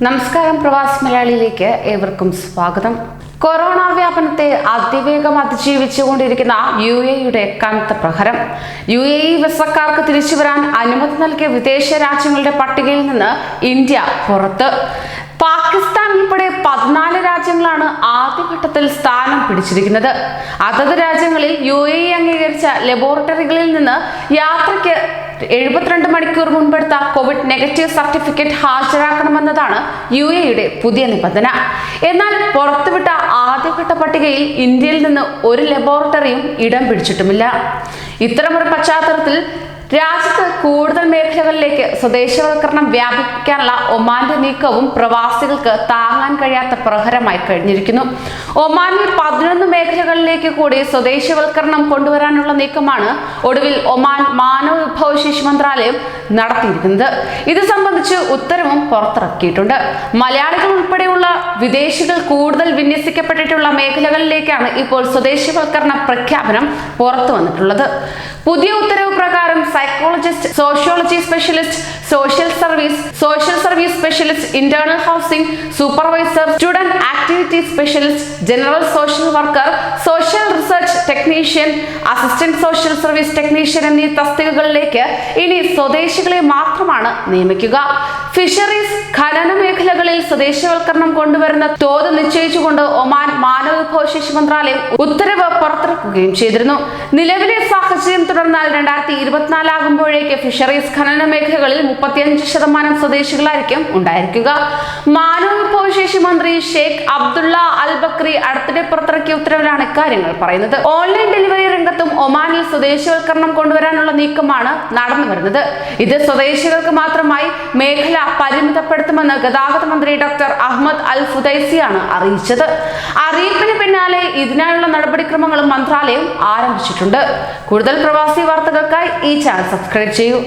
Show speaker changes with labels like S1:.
S1: നമസ്കാരം, പ്രവാസി മലയാളിയിലേക്ക് ഏവർക്കും സ്വാഗതം. കൊറോണ വ്യാപനത്തെ അതിവേഗം അതിജീവിച്ചുകൊണ്ടിരിക്കുന്ന UAE-യുടെ കനത്ത പ്രഹരം. UAE വിസക്കാർക്ക് തിരിച്ചുവരാൻ അനുമതി നൽകിയ വിദേശ രാജ്യങ്ങളുടെ പട്ടികയിൽ നിന്ന് ഇന്ത്യ പുറത്ത്. പാകിസ്ഥാൻ ഉൾപ്പെടെ 14 രാജ്യങ്ങളാണ് ആദ്യഘട്ടത്തിൽ സ്ഥാനം പിടിച്ചിരിക്കുന്നത്. അതത് രാജ്യങ്ങളിൽ UAE അംഗീകരിച്ച ലബോറട്ടറികളിൽ നിന്ന് യാത്രയ്ക്ക് 72 മണിക്കൂർ മുൻപെടുത്ത കോവിഡ് നെഗറ്റീവ് സർട്ടിഫിക്കറ്റ് ഹാജരാക്കണമെന്നതാണ് UAE-യുടെ പുതിയ നിബന്ധന. എന്നാൽ പുറത്തുവിട്ട ആദ്യഘട്ട പട്ടികയിൽ ഇന്ത്യയിൽ നിന്ന് ഒരു ലബോറട്ടറിയും ഇടം പിടിച്ചിട്ടുമില്ല. ഇത്തരമൊരു പശ്ചാത്തലത്തിൽ രാജ്യത്ത് കൂടുതൽ മേഖലകളിലേക്ക് സ്വദേശവൽക്കരണം വ്യാപിപ്പിക്കാനുള്ള ഒമാന്റെ നീക്കവും പ്രവാസികൾക്ക് താങ്ങാൻ കഴിയാത്ത പ്രഹരമായി കഴിഞ്ഞിരിക്കുന്നു. ഒമാനിൽ 11 മേഖലകളിലേക്ക് കൂടി സ്വദേശവൽക്കരണം കൊണ്ടുവരാനുള്ള നീക്കമാണ് ഒടുവിൽ ഒമാൻ മാനവ വിഭവശേഷി മന്ത്രാലയം നടത്തിയിരിക്കുന്നത്. ഇത് സംബന്ധിച്ച് ഉത്തരവും പുറത്തിറക്കിയിട്ടുണ്ട്. മലയാളികൾ ഉൾപ്പെടെയുള്ള വിദേശികൾ കൂടുതൽ വിന്യസിക്കപ്പെട്ടിട്ടുള്ള മേഖലകളിലേക്കാണ് ഇപ്പോൾ സ്വദേശവൽക്കരണ പ്രഖ്യാപനം പുറത്തു വന്നിട്ടുള്ളത്. പുതിയ ഉത്തരവ് പ്രകാരം psychologist, sociology specialist, social service specialist, internal housing supervisor, student activity specialist, general social worker, social research technician, assistant social service technician എന്നീ തസ്തികകളിലേക്ക് ഇനി സ്വദേശികളെ മാത്രമാണ് നിയമിക്കുക. ഫിഷറീസ്, ഖനന മേഖലകളിൽ സ്വദേശവൽക്കരണം കൊണ്ടുവരുന്ന തോത് നിശ്ചയിച്ചുകൊണ്ട് ഒമാൻ മാനവ വിഭവശേഷി മന്ത്രാലയം ഉത്തരവ് പുറത്തിറക്കുകയും ചെയ്തിരുന്നു. നിലവിലെ സാഹചര്യം തുടർന്നാൽ 2024 ആകുമ്പോഴേക്ക് ഫിഷറീസ്, ഖനന മേഖലകളിൽ 35% സ്വദേശികളായിരിക്കും ഉണ്ടായിരിക്കുക. മാനവ വിഭവശേഷി മന്ത്രി ഷെയ്ഖ് അബ്ദുള്ള അൽ ബക്രി അടുത്തിടെ പുറത്തിറക്കിയ ഉത്തരവിലാണ് ഇക്കാര്യങ്ങൾ പറയുന്നത്. ഓൺലൈൻ ഡെലിവറി രംഗത്തും ഒമാനിൽ സ്വദേശവൽക്കരണം കൊണ്ടുവരാനുള്ള നീക്കമാണ് നടന്നു വരുന്നത്. ഇത് സ്വദേശികൾക്ക് മാത്രമായി മേഖല പരിമിതപ്പെടുത്തുമെന്ന് ഗതാഗത മന്ത്രി ഡോക്ടർ അഹമ്മദ് അൽ ഫുദൈസിയാണ് അറിയിച്ചത്. അറിയിപ്പിന് പിന്നാലെ ഇതിനായുള്ള നടപടിക്രമങ്ങളും മന്ത്രാലയം ആരംഭിച്ചിട്ടുണ്ട്. കൂടുതൽ പ്രവാസി വാർത്തകൾക്കായി ഈ ചാനൽ സബ്സ്ക്രൈബ് ചെയ്യൂ.